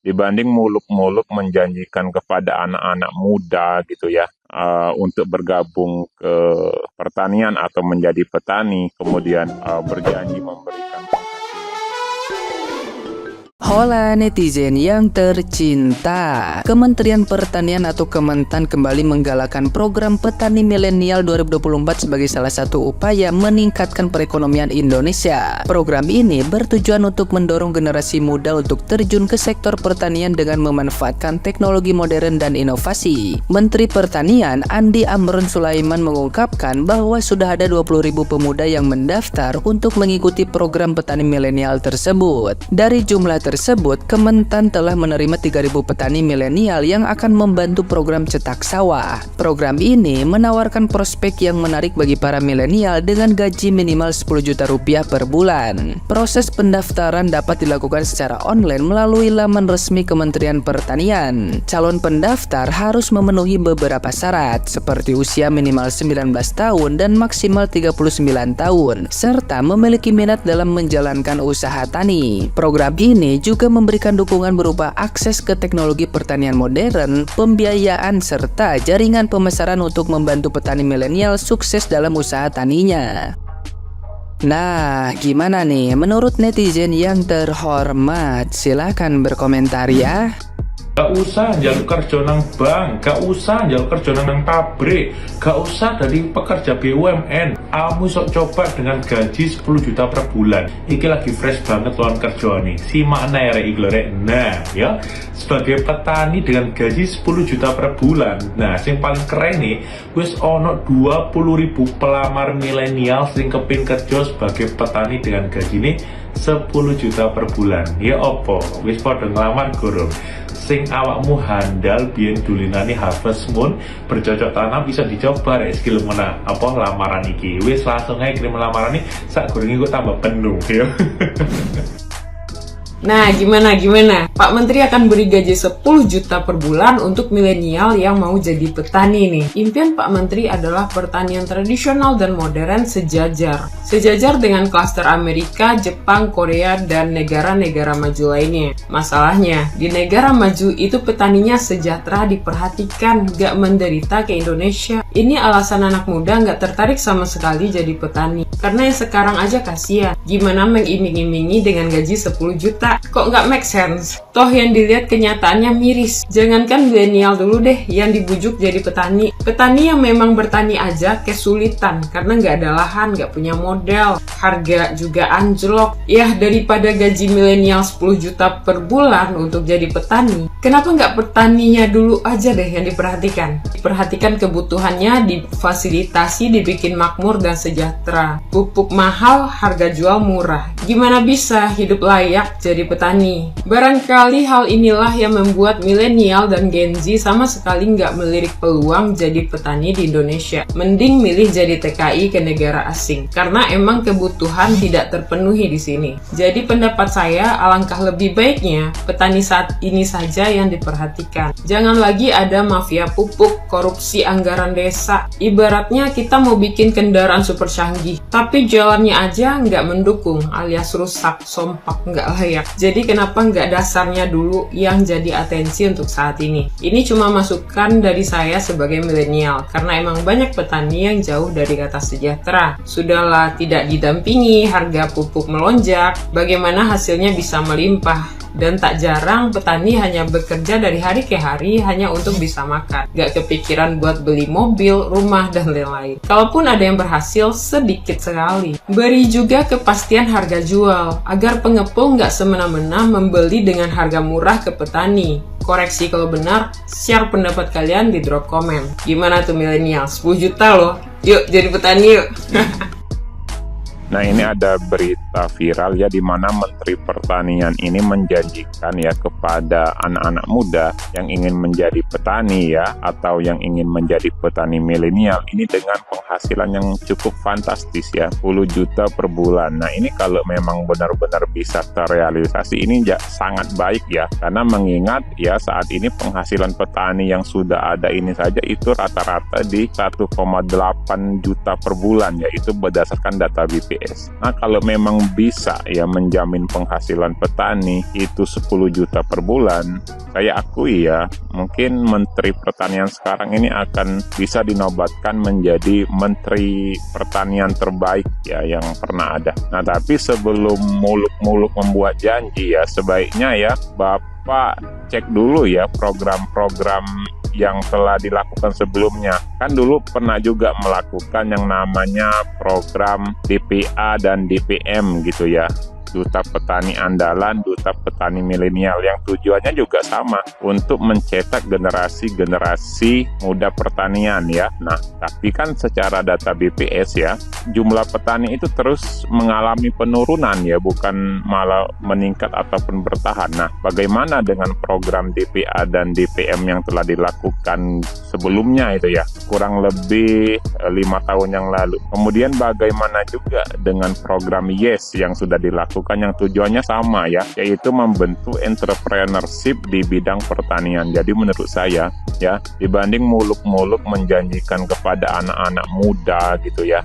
dibanding muluk-muluk menjanjikan kepada anak-anak muda gitu ya, untuk bergabung ke pertanian atau menjadi petani, kemudian berjanji memberikan Hola netizen yang tercinta, Kementerian Pertanian atau Kementan kembali menggalakkan program Petani Milenial 2024 sebagai salah satu upaya meningkatkan perekonomian Indonesia. Program ini bertujuan untuk mendorong generasi muda untuk terjun ke sektor pertanian dengan memanfaatkan teknologi modern dan inovasi. Menteri Pertanian Andi Amran Sulaiman mengungkapkan bahwa sudah ada 20.000 pemuda yang mendaftar untuk mengikuti program Petani Milenial tersebut. Dari jumlah tersebut, Kementan telah menerima 3.000 petani milenial yang akan membantu program cetak sawah. Program ini menawarkan prospek yang menarik bagi para milenial dengan gaji minimal 10 juta rupiah per bulan. Proses pendaftaran dapat dilakukan secara online melalui laman resmi Kementerian Pertanian. Calon pendaftar harus memenuhi beberapa syarat seperti usia minimal 19 tahun dan maksimal 39 tahun, serta memiliki minat dalam menjalankan usaha tani. Program ini juga memberikan dukungan berupa akses ke teknologi pertanian modern, pembiayaan, serta jaringan pemasaran untuk membantu petani milenial sukses dalam usaha taninya. Nah, gimana nih menurut netizen yang terhormat? Silahkan berkomentar ya. Gak usah jaluk kerja nang bank, gak usah jaluk kerja nang pabrik, gak usah dari pekerja BUMN. Kamu sok coba dengan gaji 10 juta per bulan. Iki lagi fresh banget lawan kerja nih. Simak ya iglore. Nah, ya, sebagai petani dengan gaji 10 juta per bulan. Nah, yang paling keren nih, wis ono 20.000 pelamar milenial sing kepin kerja sebagai petani dengan gaji nih 10 juta per bulan. Ya opo, wis padha ngelamar gurung. Sing awakmu handal biyen dulinane Harvest Moon bercocok tanam bisa dicoba rek skill mana apa lamaran iki. Wis langsung aja kirim lamaran nih sak gorenge kok tambah penuh ya. Nah, gimana? Pak Menteri akan beri gaji 10 juta per bulan untuk milenial yang mau jadi petani nih. Impian Pak Menteri adalah pertanian tradisional dan modern sejajar. Sejajar dengan klaster Amerika, Jepang, Korea, dan negara-negara maju lainnya. Masalahnya, di negara maju itu petaninya sejahtera diperhatikan, gak menderita ke Indonesia. Ini alasan anak muda gak tertarik sama sekali jadi petani. Karena yang sekarang aja kasihan. Gimana mengiming-imingi dengan gaji 10 juta? Kok nggak make sense? Toh yang dilihat kenyataannya miris. Jangankan milenial dulu deh yang dibujuk jadi petani. Petani yang memang bertani aja kesulitan karena nggak ada lahan, nggak punya modal, harga juga anjlok. Ya daripada gaji milenial 10 juta per bulan untuk jadi petani, kenapa nggak petaninya dulu aja deh yang diperhatikan? Diperhatikan kebutuhannya, difasilitasi, dibikin makmur dan sejahtera. Pupuk mahal, harga jual murah. Gimana bisa hidup layak jadi petani? Barangkali hal inilah yang membuat milenial dan Gen Z sama sekali nggak melirik peluang jadi petani di Indonesia. Mending milih jadi TKI ke negara asing, karena emang kebutuhan tidak terpenuhi di sini. Jadi pendapat saya, alangkah lebih baiknya petani saat ini saja yang diperhatikan. Jangan lagi ada mafia pupuk, korupsi anggaran desa. Ibaratnya kita mau bikin kendaraan super canggih, tapi jalannya aja nggak mendukung, alias rusak, sompak, nggak layak. Jadi kenapa nggak dasarnya dulu yang jadi atensi untuk saat ini? Ini cuma masukan dari saya sebagai milenial, karena emang banyak petani yang jauh dari kata sejahtera. Sudahlah tidak didampingi, harga pupuk melonjak, bagaimana hasilnya bisa melimpah? Dan tak jarang petani hanya bekerja dari hari ke hari hanya untuk bisa makan. Gak kepikiran buat beli mobil, rumah, dan lain-lain. Kalaupun ada yang berhasil, sedikit sekali. Beri juga kepastian harga jual, agar pengepul gak semena-mena membeli dengan harga murah ke petani. Koreksi kalau benar, share pendapat kalian di drop komen. Gimana tuh milenial? 10 juta loh. Yuk jadi petani yuk. Nah, ini ada berita viral ya di mana Menteri Pertanian ini menjanjikan ya kepada anak-anak muda yang ingin menjadi petani ya atau yang ingin menjadi petani milenial ini dengan penghasilan yang cukup fantastis ya, 10 juta per bulan. Nah, ini kalau memang benar-benar bisa terrealisasi ini sangat baik ya, karena mengingat ya saat ini penghasilan petani yang sudah ada ini saja itu rata-rata di 1,8 juta per bulan ya, itu berdasarkan data BPS BPS. Nah, kalau memang bisa ya menjamin penghasilan petani itu 10 juta per bulan, saya akui ya, mungkin Menteri Pertanian sekarang ini akan bisa dinobatkan menjadi Menteri Pertanian terbaik ya yang pernah ada. Nah, tapi sebelum muluk-muluk membuat janji ya, sebaiknya ya Bapak cek dulu ya program-program yang telah dilakukan sebelumnya. Kan dulu pernah juga melakukan yang namanya program DPA dan DPM gitu ya, Duta Petani Andalan, Duta Petani Milenial, yang tujuannya juga sama, untuk mencetak generasi-generasi muda pertanian ya. Nah, tapi kan secara data BPS ya, jumlah petani itu terus mengalami penurunan ya, bukan malah meningkat ataupun bertahan. Nah, bagaimana dengan program DPA dan DPM yang telah dilakukan sebelumnya itu ya, kurang lebih 5 tahun yang lalu. Kemudian bagaimana juga dengan program YES yang sudah dilakukan, yang tujuannya sama ya, yaitu membentuk entrepreneurship di bidang pertanian. Jadi menurut saya ya, dibanding muluk-muluk menjanjikan kepada anak-anak muda gitu ya,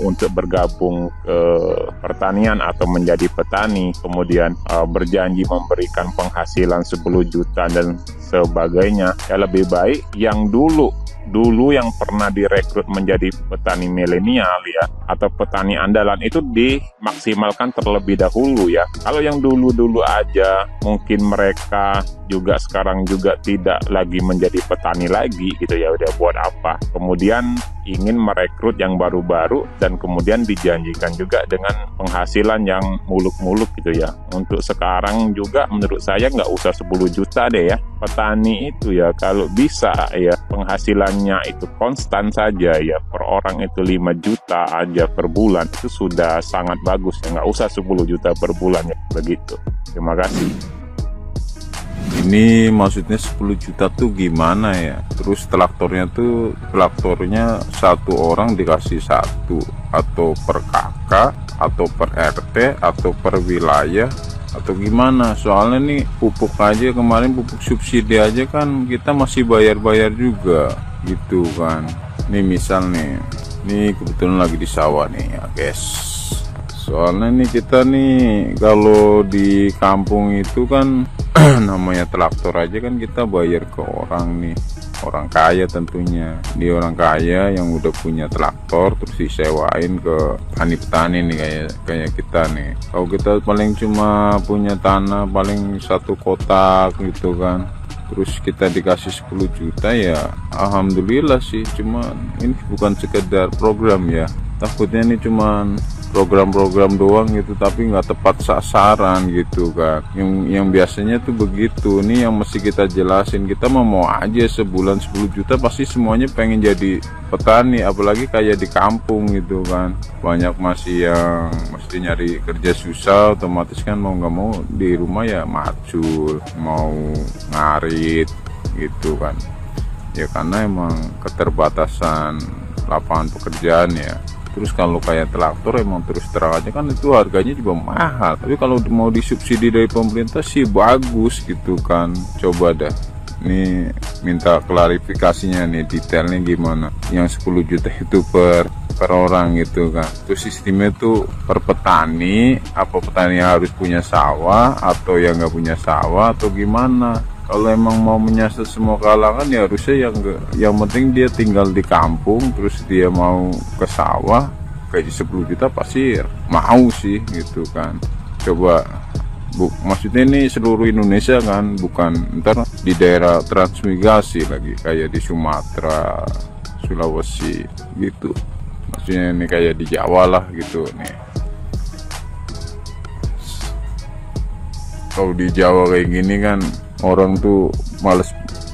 untuk bergabung ke pertanian atau menjadi petani, kemudian berjanji memberikan penghasilan 10 juta dan sebagainya, ya lebih baik yang dulu yang pernah direkrut menjadi petani milenial ya, atau petani andalan itu dimaksimalkan terlebih dahulu ya. Kalau yang dulu aja mungkin mereka juga sekarang juga tidak lagi menjadi petani lagi gitu ya, udah buat apa kemudian ingin merekrut yang baru-baru dan kemudian dijanjikan juga dengan penghasilan yang muluk-muluk gitu ya. Untuk sekarang juga menurut saya nggak usah 10 juta deh ya. Petani itu ya kalau bisa ya penghasilannya itu konstan saja ya, per orang itu 5 juta aja per bulan, itu sudah sangat bagus ya, nggak usah 10 juta per bulan ya, begitu. Terima kasih. Ini maksudnya 10 juta tuh gimana ya? Terus traktornya satu orang dikasih satu, atau per kakak, atau per RT, atau per wilayah, atau gimana? Soalnya nih pupuk aja kemarin, pupuk subsidi aja kan kita masih bayar-bayar juga gitu kan. Nih misal nih kebetulan lagi di sawah nih ya guys. Soalnya nih kita nih kalau di kampung itu kan namanya traktor aja kan kita bayar ke orang nih, orang kaya tentunya. Di orang kaya yang udah punya traktor terus disewain ke petani-petani nih kayak kita nih. Kalau kita paling cuma punya tanah paling 1 kotak gitu kan, terus kita dikasih 10 juta ya alhamdulillah sih. Cuma ini bukan sekedar program ya, takutnya ini cuman program-program doang gitu tapi nggak tepat sasaran gitu kan. Yang biasanya tuh begitu. Nih yang mesti kita jelasin, kita mau aja sebulan 10 juta pasti semuanya pengen jadi petani, apalagi kayak di kampung gitu kan. Banyak masih yang mesti nyari kerja susah, otomatis kan mau nggak mau di rumah ya macul, mau ngarit gitu kan ya, karena emang keterbatasan lapangan pekerjaan ya. Terus kalau kayak traktor emang terus terang aja kan itu harganya juga mahal, tapi kalau mau disubsidi dari pemerintah sih bagus gitu kan. Coba dah nih minta klarifikasinya nih, detailnya gimana yang 10 juta itu per orang gitu kan. Terus sistemnya tuh per petani, apa petani harus punya sawah atau yang nggak punya sawah atau gimana? Kalau emang mau menyasar semua kalangan ya harusnya yang penting dia tinggal di kampung terus dia mau ke sawah kayak 10 juta pasti mau sih gitu kan. Coba maksudnya ini seluruh Indonesia kan, bukan ntar di daerah transmigrasi lagi kayak di Sumatera, Sulawesi gitu. Maksudnya ini kayak di Jawa lah gitu nih. Kalau di Jawa kayak gini kan orang tuh males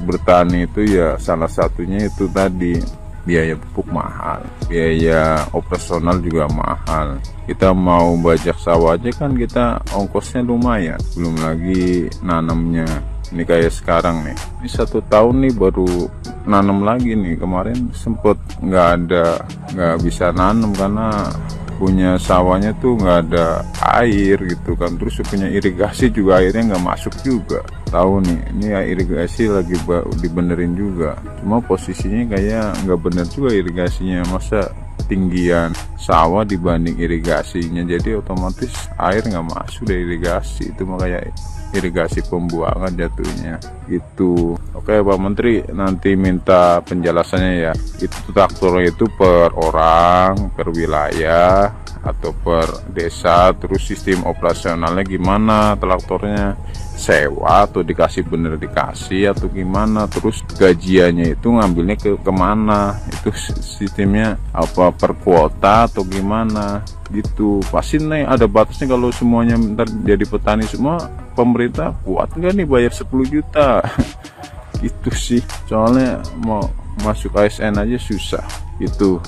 bertani itu ya, salah satunya itu tadi biaya pupuk mahal, biaya operasional juga mahal. Kita mau bajak sawah aja kan kita ongkosnya lumayan, belum lagi nanamnya. Ini kayak sekarang nih, ini 1 tahun nih baru nanam lagi nih. Kemarin sempet nggak bisa nanam karena punya sawahnya tuh nggak ada air gitu kan. Terus punya irigasi juga airnya nggak masuk juga. Tahu nih, ini irigasi lagi dibenerin juga, cuma posisinya kayak nggak bener juga irigasinya. Masa ketinggian sawah dibanding irigasinya, jadi otomatis air nggak masuk dari irigasi, itu makanya irigasi pembuangan jatuhnya gitu. Oke Pak Menteri, nanti minta penjelasannya ya, itu traktornya itu per orang, per wilayah, atau per desa, terus sistem operasionalnya gimana, traktornya sewa atau dikasih bener dikasih atau gimana, terus gajiannya itu ngambilnya kemana, itu sistemnya apa per kuota atau gimana gitu. Pasti nih ada batasnya, kalau semuanya ntar jadi petani semua, pemerintah kuat nggak nih bayar 10 juta gitu sih, soalnya mau masuk ASN aja susah gitu.